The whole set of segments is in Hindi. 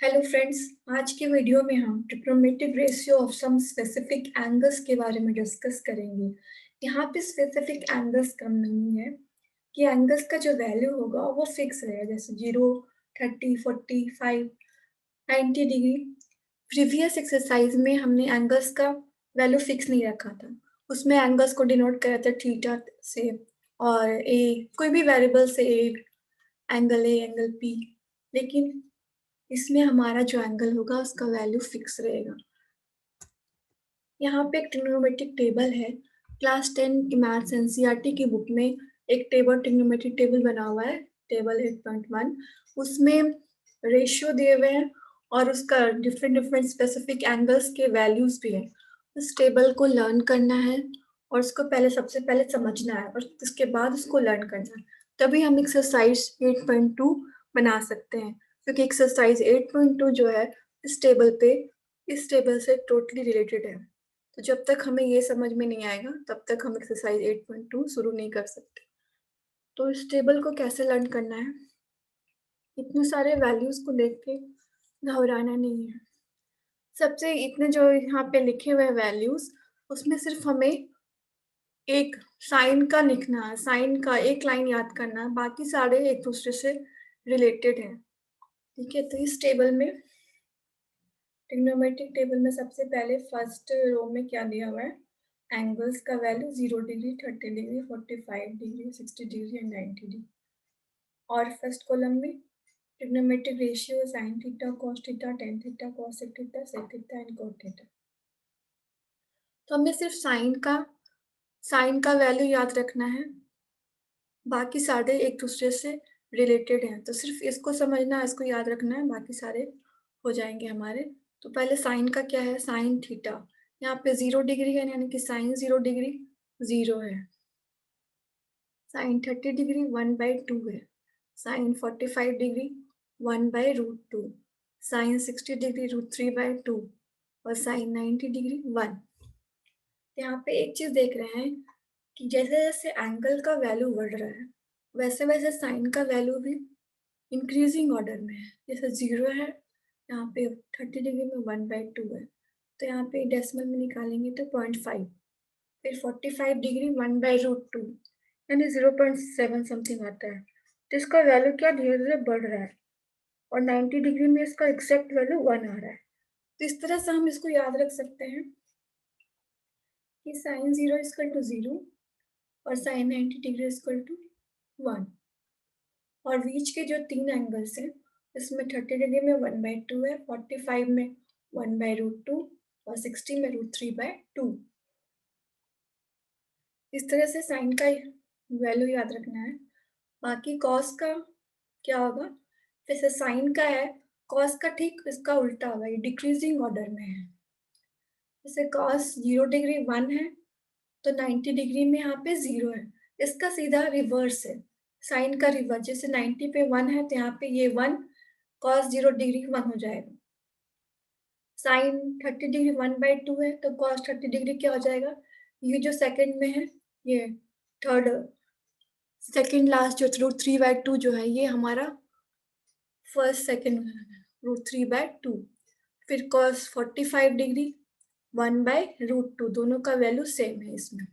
हेलो फ्रेंड्स, आज के वीडियो में हम trigonometric ratio of some specific angles के बारे में डिस्कस करेंगे। यहाँ पे स्पेसिफिक एंगल्स का मीनिंग है कि एंगल्स का जो वैल्यू होगा वो फिक्स रहेगा, जैसे 0, 30, 45, 90 डिग्री। प्रीवियस एक्सरसाइज में हमने एंगल्स का वैल्यू फिक्स नहीं रखा था, उसमें एंगल्स को डिनोट करा था थीटा से और ए, कोई भी वेरिएबल से एंगल ए, एंगल पी। लेकिन इसमें हमारा जो एंगल होगा उसका वैल्यू फिक्स रहेगा। यहाँ पे एक ट्रिग्नोमेट्रिक टेबल है, क्लास 10 की मैथ्स एनसीईआरटी की बुक में एक ट्रिग्नोमेट्रिक टेबल बना हुआ है, टेबल 8.1। उसमें रेशियो दिए हुए हैं और उसका डिफरेंट डिफरेंट स्पेसिफिक एंगल्स के वैल्यूज भी है। उस टेबल को लर्न करना है और उसको सबसे पहले समझना है और उसके बाद उसको लर्न करना है, तभी हम एक्सरसाइज 8.2 बना सकते हैं। क्योंकि एक्सरसाइज 8.2 जो है इस टेबल से टोटली रिलेटेड है। तो जब तक हमें ये समझ में नहीं आएगा तब तक हम एक्सरसाइज 8.2 शुरू नहीं कर सकते। तो इस टेबल को कैसे लर्न करना है, इतने सारे वैल्यूज को देख के घबराना नहीं है। सबसे इतने जो यहाँ पे लिखे हुए वैल्यूज, उसमें सिर्फ हमें एक साइन का लिखना है, साइन का एक लाइन याद करना है, बाकी सारे एक दूसरे से रिलेटेड हैं। ठीक है, तो इस टेबल में, ट्रिग्नोमेट्रिक टेबल में सबसे पहले फर्स्ट रो में क्या दिया हुआ है, एंगल्स का value 0 degree, 30 degree, 45 degree, 60 degree and 90 degree. और फर्स्ट कॉलम में trigonometric ratio sine theta, cos theta, tan theta, cosec theta, sec theta and cot theta. तो हमें सिर्फ साइन का वैल्यू याद रखना है, बाकी सारे एक दूसरे से रिलेटेड हैं। तो सिर्फ इसको समझना है, इसको याद रखना है, बाकी सारे हो जाएंगे हमारे। तो पहले साइन का क्या है, साइन थीटा, यहाँ पे 0 डिग्री है यानी कि साइन 0 डिग्री 0 है। साइन 30 डिग्री 1/2 है। Sign 45 degree 1/√2। साइन 60 डिग्री √3/2 और साइन 90 डिग्री 1। यहाँ पे एक चीज देख रहे हैं कि जैसे जैसे एंगल का वैल्यू बढ़ रहा है वैसे वैसे साइन का वैल्यू भी इंक्रीजिंग ऑर्डर में है। जैसे 0 है, यहाँ पे 30 डिग्री में 1/2 है, तो यहाँ पे डेसिमल में निकालेंगे तो 0.5। फिर 45 डिग्री 1/√2 यानी 0.7 समथिंग आता है। तो इसका वैल्यू क्या धीरे धीरे बढ़ रहा है और 90 डिग्री में इसका एग्जैक्ट वैल्यू 1 आ रहा है। तो इस तरह से हम इसको याद रख सकते हैं कि साइन 0 इक्वल टू 0 और साइन 90 डिग्री इक्वल टू 1। और बीच के जो तीन एंगल्स हैं, इसमें 30 डिग्री में 1/2 है, 45 में 1/√2 और 60 में √3/2। इस तरह से साइन का वैल्यू याद रखना है। बाकी कॉस का क्या होगा, जैसे साइन का है, कॉस का ठीक इसका उल्टा होगा, ये डिक्रीजिंग ऑर्डर में है। जैसे कॉस 0 डिग्री 1 है तो 90 डिग्री में यहाँ पे 0 है, इसका सीधा रिवर्स है, साइन का रिवर्स। जैसे 90 पे 1 है तो यहाँ पे ये 1 कॉस 0 डिग्री 1 हो जाएगा। साइन 30 डिग्री 1/2 है तो कॉस 30 डिग्री क्या हो जाएगा, ये जो सेकंड में है, ये थर्ड सेकंड लास्ट जो √3/2 जो है ये हमारा फर्स्ट सेकंड √3/2। फिर कॉस 45 डिग्री 1/√2, दोनों का वैल्यू सेम है इसमें।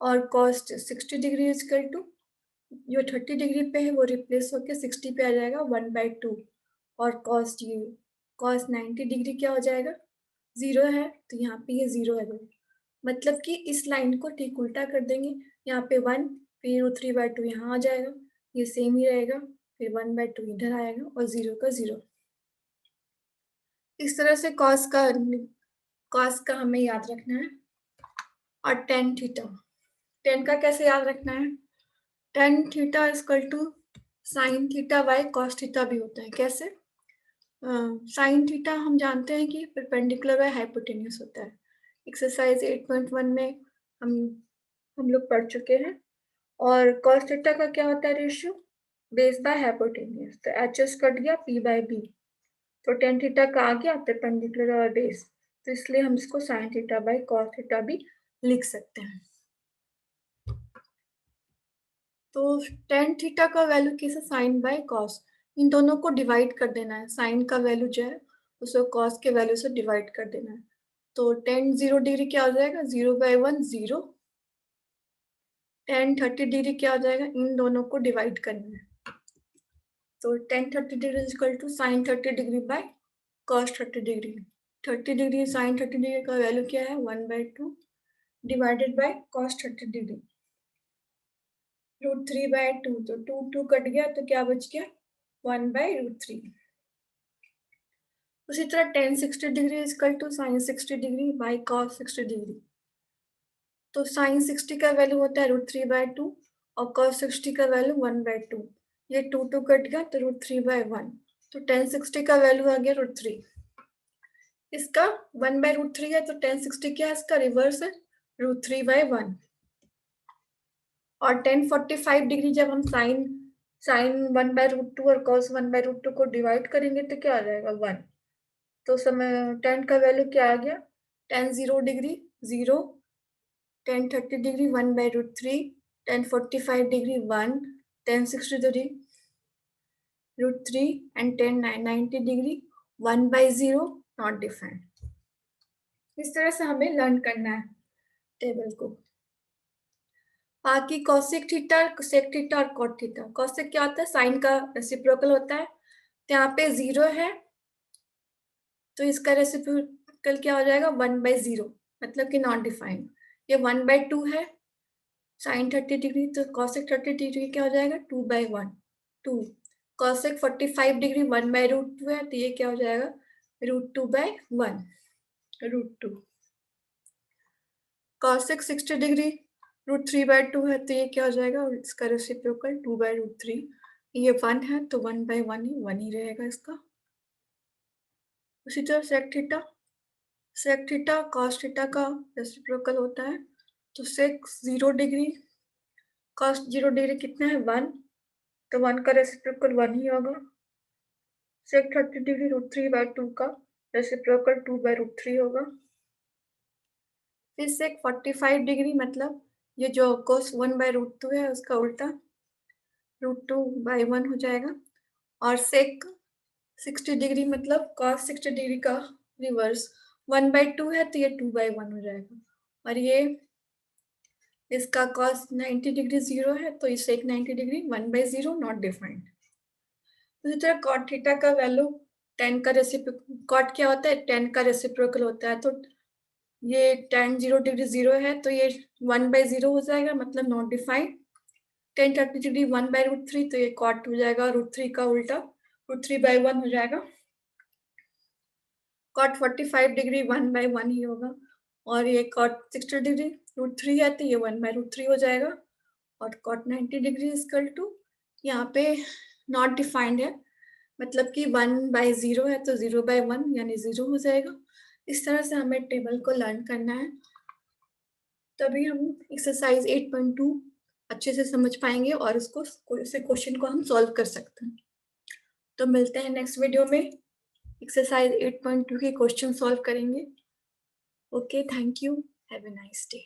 और कॉस 60 डिग्री इजकल टू, जो 30 डिग्री पे है वो रिप्लेस होकर 60 पे आ जाएगा 1/2। और कॉस 90 डिग्री क्या हो जाएगा, 0 है तो यहाँ पे ये 0 आ जाएगा। मतलब कि इस लाइन को ठीक उल्टा कर देंगे, यहाँ पे 1 फिर √3/2 यहाँ आ जाएगा, ये सेम ही रहेगा, फिर 1/2 इधर आएगा और 0 का 0। इस तरह से कॉस का हमें याद रखना है। और टेन थीटा, टेन का कैसे याद रखना है, tan theta equal to sine theta by cos theta भी होता है। कैसे, साइन थीटा हम जानते हैं कि परपेंडिकुलर बाय हाइपोटेन्यूस होता है, एक्सरसाइज 8.1 में हम लोग पढ़ चुके हैं। और कॉस थीटा का क्या होता है रेशियो, बेस बाय हाइपोटेन्यूस, तो एच एस कट गया p/b, तो टेन थीटा का आ गया परपेंडिकुलर और बेस, तो इसलिए हम इसको sign theta by cos theta भी लिख सकते हैं। तो टेन थीटा का वैल्यू कैसे, साइन बाय कॉस, इन दोनों को डिवाइड कर देना है, साइन का वैल्यू जो है उसको कॉस के वैल्यू से डिवाइड कर देना है। तो tan 0 डिग्री क्या हो जाएगा, 0/1 0, tan 30 डिग्री क्या हो जाएगा, इन दोनों को डिवाइड करना है। तो tan 30 degree is equal to sin 30 degree by cos 30 degree. 30 degree sin 30 degree का वैल्यू क्या है, 1/2 डिवाइडेड बाय cos 30 डिग्री, √3/2। तो 2 कट गया तो क्या बच गया, 1/√3। उसी तरह tan 60 degree is equal to sin 60 degree by cos 60 degree. तो sin 60 का वैल्यू होता है √3/2 और cos 60 का वैल्यू 1/2। ये 2 कट गया तो √3/1। तो tan 60 का वैल्यू आ गया √3। इसका 1/√3 है तो tan 60 क्या है, इसका रिवर्स है, √3/1। और tan 45 डिग्री जब हम sin 1/√2 और cos 1/√2 को डिवाइड करेंगे तो क्या आ जाएगा, 1। तो समय tan का वैल्यू क्या आ गया, tan 0 degree 0, tan 30 degree 1/√3, tan 45 degree 1, tan 60 degree √3 and tan 90 degree 1/0 not defined. इस तरह से हमें लर्न करना है टेबल को। बाकी cosec थीटा, sec थीटा और cot थीटा। cosec क्या होता है, साइन का रेसिप्रोकल होता है, तो यहाँ पे 0 है तो इसका रेसिप्रोकल क्या हो जाएगा, 1/0, मतलब कि नॉट डिफाइंड। ये 1/2 है sin 30 डिग्री, तो cosec 30 डिग्री क्या हो जाएगा, 2/1 2। cosec 45 डिग्री 1/√2 है तो ये क्या हो जाएगा, √2/1 √2। cosec 60 डिग्री √3/2 है तो ये क्या हो जाएगा, इसका रेसिप्रोकल 2/√3। ये 1 है तो 1/1 ही 1 ही रहेगा इसका। उसी तरह sec थीटा cos थीटा का रेसिप्रोकल होता है, तो sec 0 डिग्री cos 0 डिग्री कितना है, 1, तो 1 का रेसिप्रोकल 1 ही होगा। sec 30 डिग्री √3/2 का रेसिप्रोकल 2/√3 होगा। फिर sec 45 डिग्री मतलब ये जो cos 1/√2 है उसका उल्टा √2/1 हो जाएगा। और sec 60 डिग्री मतलब cos 60 डिग्री का रिवर्स 1/2 है तो ये 2/1 हो जाएगा। और ये इसका cos 90 डिग्री 0 है तो ये sec 90 डिग्री 1/0 नॉट डिफाइंड। उसी तरह cot थीटा का वैल्यू tan का cot क्या होता है, tan का रेसिप्रोकल होता है, तो ये tan 0 डिग्री 0 है तो ये 1/0 हो जाएगा, मतलब नॉट डिफाइंड। tan 30 डिग्री 1/√3 तो ये cot हो जाएगा, √3 का उल्टा √3/1 हो जाएगा। cot 45 डिग्री 1/1 ही होगा। और ये cot 60 डिग्री √3 है तो ये 1/√3 हो जाएगा। और cot 90 डिग्री इक्वल टू यहाँ पे नॉट डिफाइंड है, मतलब कि 1/0 है तो 0/1 यानी 0 हो जाएगा। इस तरह से हमें टेबल को लर्न करना है, तभी हम एक्सरसाइज 8.2 अच्छे से समझ पाएंगे और इसको क्वेश्चन को हम सॉल्व कर सकते हैं। तो मिलते हैं नेक्स्ट वीडियो में, एक्सरसाइज 8.2 के क्वेश्चन सॉल्व करेंगे। Okay, thank you, have a nice day.